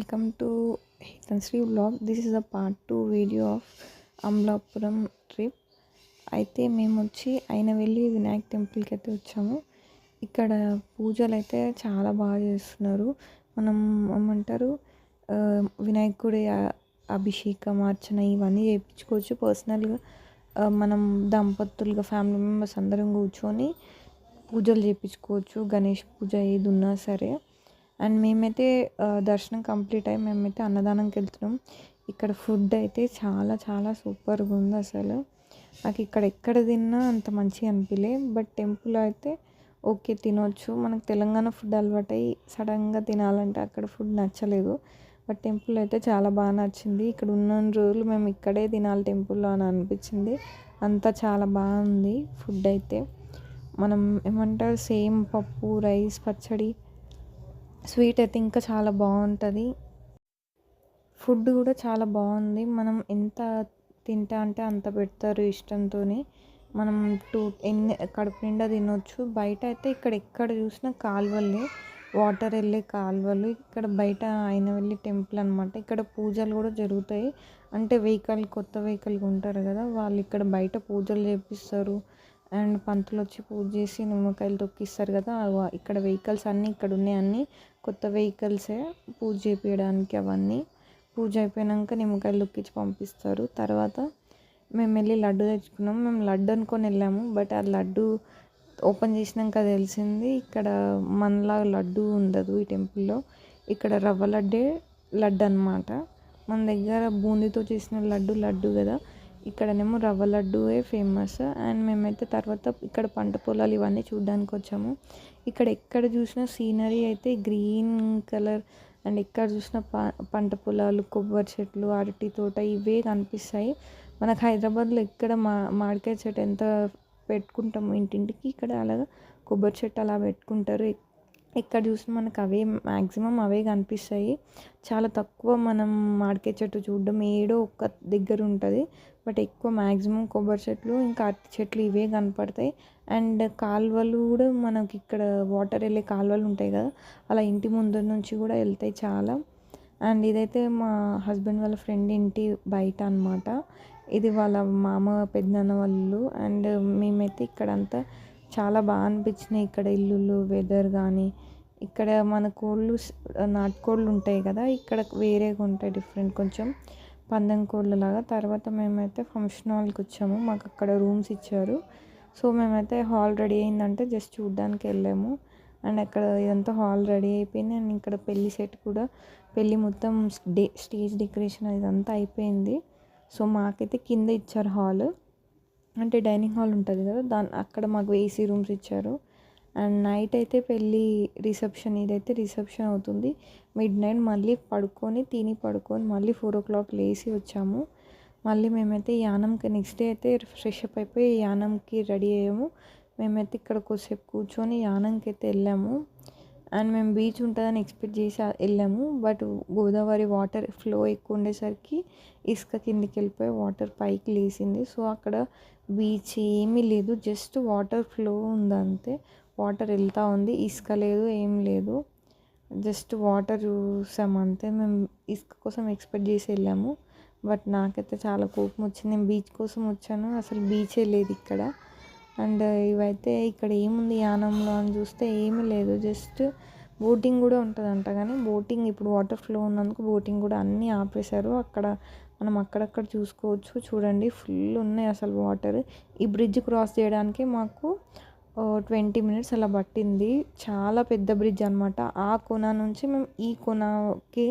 Welcome to Hitanshri vlog. This is a part 2 video of Amalapuram trip. అయితే మేము వచ్చి అయినవెల్లి వినాయక్ టెంపుల్కి అయితే వచ్చాము. ఇక్కడ పూజలు అయితే చాలా బాగా చేస్తున్నారు. మనం ఏమంటారు వినాయకుడి అభిషేకం అర్చన ఇవన్నీ చేయించుకోవచ్చు పర్సనల్గా. మనం దంపతులుగా ఫ్యామిలీ మెంబర్స్ అందరం కూర్చొని పూజలు చేయించుకోవచ్చు. గణేష్ పూజ ఏది ఉన్నా సరే. అండ్ మేమైతే దర్శనం కంప్లీట్ అయ్యి మేమైతే అన్నదానంకి వెళ్తున్నాం. ఇక్కడ ఫుడ్ అయితే చాలా చాలా సూపర్గా ఉంది. అసలు నాకు ఇక్కడ ఎక్కడ తిన్నా అంత మంచిగా అనిపించలే. బట్ టెంపుల్ అయితే ఓకే తినొచ్చు. మనకు తెలంగాణ ఫుడ్ అలవాటై సడన్గా తినాలంటే అక్కడ ఫుడ్ నచ్చలేదు. బట్ టెంపుల్ అయితే చాలా బాగా నచ్చింది. ఇక్కడ ఉన్న రోజులు మేము ఇక్కడే తినాలి టెంపుల్లో అని అనిపించింది. అంతా చాలా బాగుంది ఫుడ్ అయితే. మనం ఏమంటారు సేమ్ పప్పు రైస్ పచ్చడి స్వీట్ అయితే ఇంకా చాలా బాగుంటుంది. ఫుడ్ కూడా చాలా బాగుంది. మనం ఎంత తింటా అంటే అంత పెడతారు ఇష్టంతో. మనం ఎన్ని కడుపు నిండా తినొచ్చు. బయట అయితే ఇక్కడ ఎక్కడ చూసినా కాలువలే, వాటర్ వెళ్ళే కాలువలు. ఇక్కడ బయట అయినవెల్లి టెంపుల్ అనమాట. ఇక్కడ పూజలు కూడా జరుగుతాయి. అంటే కొత్త వెహికల్ ఉంటారు కదా, వాళ్ళు ఇక్కడ బయట పూజలు చేపిస్తారు. అండ్ పంతులు వచ్చి పూజ చేసి నిమ్మకాయలు తొక్కిస్తారు కదా. ఇక్కడ వెహికల్స్ అన్నీ ఇక్కడ ఉన్నాయి, అన్నీ కొత్త వెహికల్సే పూజ చేపించడానికి. అవన్నీ పూజ అయిపోయాక నిమ్మకాయలు తొక్కించి పంపిస్తారు. తర్వాత మేము వెళ్ళి లడ్డు తెచ్చుకున్నాం. మేము లడ్డు అనుకొని వెళ్ళాము. బట్ ఆ లడ్డు ఓపెన్ చేసినాక తెలిసింది ఇక్కడ మనలా లడ్డు ఉండదు ఈ టెంపుల్లో. ఇక్కడ రవ్వ లడ్డు అనమాట. మన దగ్గర బూందీతో చేసిన లడ్డు కదా, ఇక్కడనేమో రవ్వ లడ్డూయే ఫేమస్. అండ్ మేమైతే తర్వాత ఇక్కడ పంట పొలాలు ఇవన్నీ చూడడానికి వచ్చాము. ఇక్కడ ఎక్కడ చూసినా సీనరీ అయితే గ్రీన్ కలర్. అండ్ ఎక్కడ చూసినా పంట పొలాలు, కొబ్బరి చెట్లు, అరటి తోట ఇవే కనిపిస్తాయి. మనకు హైదరాబాద్లో ఎక్కడ మామిడికాయ చెట్టు ఎంత పెట్టుకుంటాము ఇంటింటికి, ఇక్కడ అలాగా కొబ్బరి చెట్టు అలా పెట్టుకుంటారు. ఎక్కడ చూసినా మనకు అవే మ్యాక్సిమం అవే కనిపిస్తాయి. చాలా తక్కువ మనం మామిడికాయ చెట్టు చూడడం, ఏడో ఒక్క దగ్గర ఉంటుంది. బట్ ఎక్కువ మ్యాక్సిమం కొబ్బరి చెట్లు ఇంకా అరటి చెట్లు ఇవే కనపడతాయి. అండ్ కాలువలు కూడా మనకి ఇక్కడ వాటర్ వెళ్ళే కాలువలు ఉంటాయి కదా, అలా ఇంటి ముందు నుంచి కూడా వెళ్తాయి చాలా. అండ్ ఇదైతే మా హస్బెండ్ వాళ్ళ ఫ్రెండ్ ఇంటి బయట అనమాట. ఇది వాళ్ళ మామ పెద్దనాన్న వాళ్ళు. అండ్ మేమైతే ఇక్కడంతా చాలా బాగా అనిపించినాయి. ఇక్కడ ఇల్లులు, వెదర్ కానీ. ఇక్కడ మన కోళ్ళు నాటుకోళ్ళు ఉంటాయి కదా, ఇక్కడ వేరేగా ఉంటాయి డిఫరెంట్, కొంచెం పందెం కోళ్ళ లాగా. తర్వాత మేమైతే ఫంక్షన్ హాల్కి వచ్చాము. మాకు అక్కడ రూమ్స్ ఇచ్చారు. సో మేమైతే హాల్ రెడీ అయిందంటే జస్ట్ చూడడానికి వెళ్ళాము. అండ్ అక్కడ ఇదంతా హాల్ రెడీ అయిపోయింది. అండ్ ఇక్కడ పెళ్లి సెట్ కూడా, పెళ్ళి మొత్తం స్టేజ్ డెకరేషన్ ఇదంతా అయిపోయింది. సో మాకైతే కింద ఇచ్చారు హాల్, అంటే డైనింగ్ హాల్ ఉంటుంది కదా, అక్కడ మాకు ఏసీ రూమ్స్ ఇచ్చారు. అండ్ నైట్ అయితే పెళ్ళి రిసెప్షన్, ఇదైతే రిసెప్షన్ అవుతుంది. మిడ్ నైట్ మళ్ళీ తిని పడుకొని మళ్ళీ 4 o'clock లేచి వచ్చాము. మళ్ళీ మేమైతే యానంకి నెక్స్ట్ డే అయితే ఫ్రెష్ అప్ అయిపోయి యానంకి రెడీ అయ్యాము. మేమైతే ఇక్కడ కొద్దిసేపు కూర్చొని యానంకి అయితే వెళ్ళాము. అండ్ మేము బీచ్ ఉంటుందని ఎక్స్పెక్ట్ చేసి వెళ్ళాము. బట్ గోదావరి వాటర్ ఫ్లో ఎక్కువ ఉండేసరికి ఇసుక కిందికి వెళ్ళిపోయి వాటర్ పైకి లేచింది. సో అక్కడ బీచ్ ఏమీ లేదు, జస్ట్ వాటర్ ఫ్లో ఉంది అంతే. వాటర్ వెళ్తూ ఉంది, ఇసుక లేదు, ఏం లేదు, జస్ట్ వాటర్ చూసాము అంతే. మేము ఇసుక కోసం ఎక్స్పెక్ట్ చేసి వెళ్ళాము. బట్ నాకైతే చాలా కోపం వచ్చింది. నేను బీచ్ కోసం వచ్చాను, అసలు బీచే లేదు ఇక్కడ. అండ్ ఇవైతే ఇక్కడ ఏముంది యానంలో అని చూస్తే ఏమీ లేదు, జస్ట్ బోటింగ్ కూడా ఉంటుందంట. కానీ బోటింగ్ ఇప్పుడు వాటర్ ఫ్లో ఉన్నందుకు బోటింగ్ కూడా అన్నీ ఆపేశారు. అక్కడ మనం అక్కడక్కడ చూసుకోవచ్చు. చూడండి ఫుల్ ఉన్నాయి అసలు వాటర్. ఈ బ్రిడ్జ్ క్రాస్ చేయడానికి మాకు 20 minutes అలా పట్టింది. చాలా పెద్ద బ్రిడ్జ్ అనమాట. ఆ కొన నుంచి మేము ఈ కొనకి